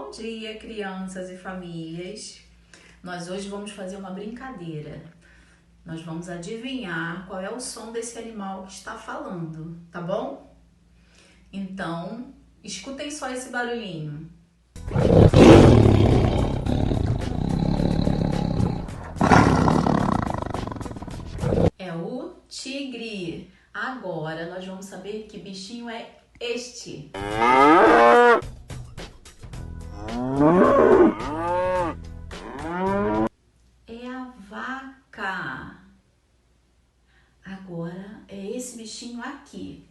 Bom dia, crianças e famílias. Nós hoje vamos fazer uma brincadeira. Nós vamos adivinhar qual é o som desse animal que está falando, tá bom? Então, escutem só esse barulhinho. É o tigre. Agora nós vamos saber que bichinho é este. É a vaca. Agora é esse bichinho aqui.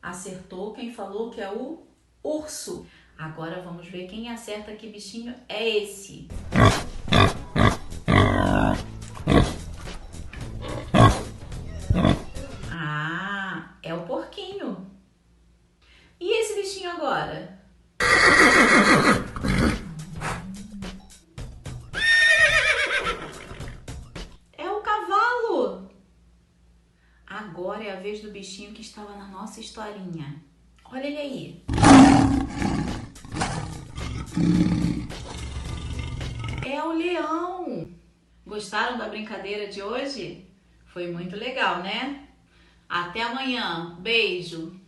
Acertou quem falou que é o urso. Agora vamos ver quem acerta que bichinho é esse. Ah, é o porquinho. E esse bichinho agora? É o cavalo. Agora é a vez do bichinho que estava na nossa historinha. Olha ele aí. É o leão. Gostaram da brincadeira de hoje? Foi muito legal, né? Até amanhã. Beijo.